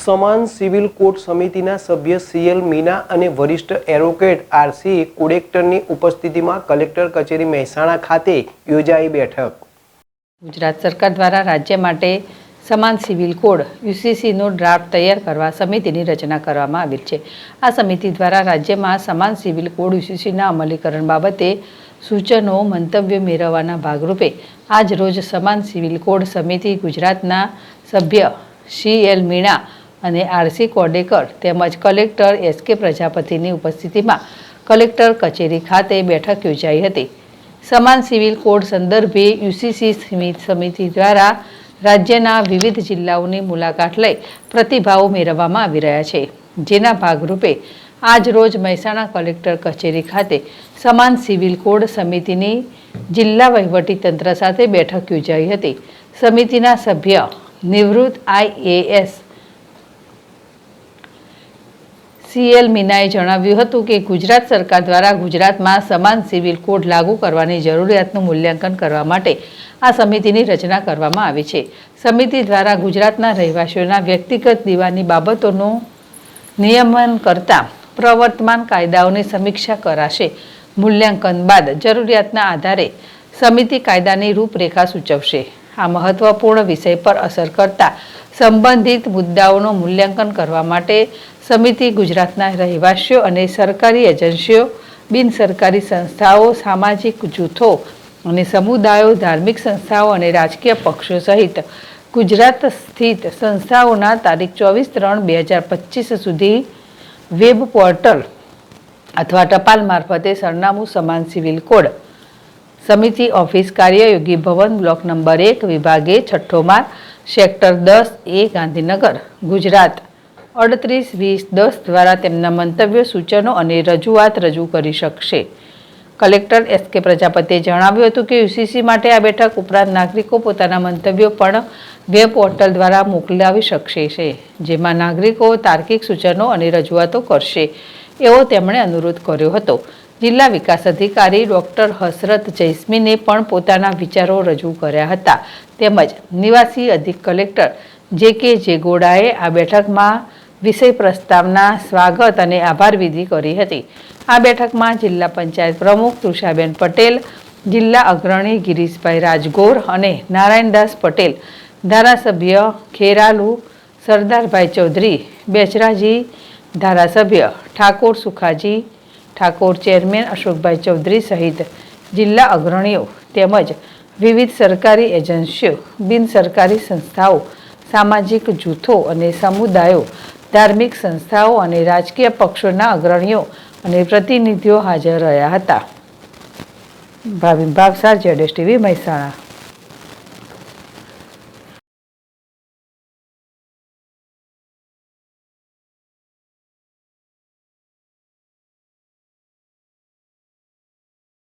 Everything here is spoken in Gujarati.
સમાન સિવિલ કોડ સમિતિના સભ્ય સીએલ મીના અને વરિષ્ઠ એડવોકેટ આરસી કોડેક્ટરની ઉપસ્થિતિમાં કલેક્ટર કચેરી મહેસાણા ખાતે યોજાઈ બેઠક। ગુજરાત સરકાર દ્વારા રાજ્ય માટે સમાન સિવિલ કોડ યુસીસીનો ડ્રાફ્ટ તૈયાર કરવા સમિતિની રચના કરવામાં આવેલ છે। આ સમિતિ દ્વારા રાજ્યમાં સમાન સિવિલ કોડ યુસીસીના અમલીકરણ બાબતે સૂચનો મંતવ્યો મેળવવાના ભાગરૂપે આજ રોજ સમાન સિવિલ કોડ સમિતિ ગુજરાતના સભ્ય સીએલ મીણા અને આરસી કોડેકર તેમજ કલેક્ટર એસકે પ્રજાપતિની ઉપસ્થિતિમાં કલેક્ટર કચેરી ખાતે બેઠક યોજાઈ હતી। સમાન સિવિલ કોડ સંદર્ભે યુસીસી સમિતિ દ્વારા રાજ્યના વિવિધ જિલ્લાઓની મુલાકાત લઈ પ્રતિભાવો મેળવવામાં આવી રહ્યા છે, જેના ભાગરૂપે આજ રોજ મહેસાણા કલેક્ટર કચેરી ખાતે સમાન સિવિલ કોડ સમિતિની જિલ્લા વહીવટીતંત્ર સાથે બેઠક યોજાઈ હતી। સમિતિના સભ્ય નિવૃત્ત IAS સીએલ મીનાએ જણાવ્યું હતું કે ગુજરાત સરકાર દ્વારા ગુજરાતમાં સમાન સિવિલ કોડ લાગુ કરવાની જરૂરિયાતનું મૂલ્યાંકન કરવા માટે આ સમિતિની રચના કરવામાં આવી છે। સમિતિ દ્વારા ગુજરાતના રહેવાસીઓના વ્યક્તિગત દીવાની બાબતોનું નિયમન કરતા પ્રવર્તમાન કાયદાઓની સમીક્ષા કરાશે। મૂલ્યાંકન બાદ જરૂરિયાતના આધારે સમિતિ કાયદાની રૂપરેખા સૂચવશે। આ મહત્વપૂર્ણ વિષય પર અસર કરતા સંબંધિત મુદ્દાઓનું મૂલ્યાંકન કરવા માટે સમિતિ ગુજરાતના રહેવાસીઓ અને સરકારી એજન્સીઓ, બિનસરકારી સંસ્થાઓ, સામાજિક જૂથો અને સમુદાયો, ધાર્મિક સંસ્થાઓ અને રાજકીય પક્ષો સહિત ગુજરાત સ્થિત સંસ્થાઓના તારીખ 24/3/2025 સુધી વેબ પોર્ટલ અથવા ટપાલ મારફતે સરનામું સમાન સિવિલ કોડ સમિતિ ઓફિસ કાર્યયોગી ભવન બ્લોક નંબર 1 વિભાગે 6ઠ્ઠો માળ સેક્ટર 10A ગાંધીનગર ગુજરાત 38-20-10 દ્વારા તેમના મંતવ્યો, સૂચનો અને રજૂઆત રજૂ કરી શકશે। કલેક્ટર એસકે પ્રજાપતિએ જણાવ્યું હતું કે યુસીસી માટે આ બેઠક ઉપરાંત નાગરિકો પોતાના મંતવ્યો પણ વેબ પોર્ટલ દ્વારા મોકલાવી શકશે, જેમાં નાગરિકો તાર્કિક સૂચનો અને રજૂઆતો કરશે એવો તેમણે અનુરોધ કર્યો હતો। જિલ્લા વિકાસ અધિકારી ડોક્ટર હસરત જૈસ્મીને પણ પોતાના વિચારો રજૂ કર્યા હતા, તેમજ નિવાસી અધિક કલેક્ટર જે.કે. જેગોડાએ આ બેઠકમાં વિષય પ્રસ્તાવના સ્વાગત અને આભાર વિધિ કરી હતી। આ બેઠકમાં જિલ્લા પંચાયત પ્રમુખ તૃષાબેન પટેલ, જિલ્લા અગ્રણી ગિરીશભાઈ રાજગોર અને નારાયણદાસ પટેલ, ધારાસભ્ય ખેરાલુ સરદારભાઈ ચૌધરી, બેચરાજી ધારાસભ્ય ઠાકોર સુખાજી ઠાકોર, ચેરમેન અશોકભાઈ ચૌધરી સહિત જિલ્લા અગ્રણીઓ તેમજ વિવિધ સરકારી એજન્સીઓ, બિનસરકારી સંસ્થાઓ, સામાજિક જૂથો અને સમુદાયો, ધાર્મિક સંસ્થાઓ અને રાજકીય પક્ષોના અગ્રણીઓ અને પ્રતિનિધિઓ હાજર રહ્યા હતા। ભાવિન ભાવસાર, ZSTV મહેસાણા।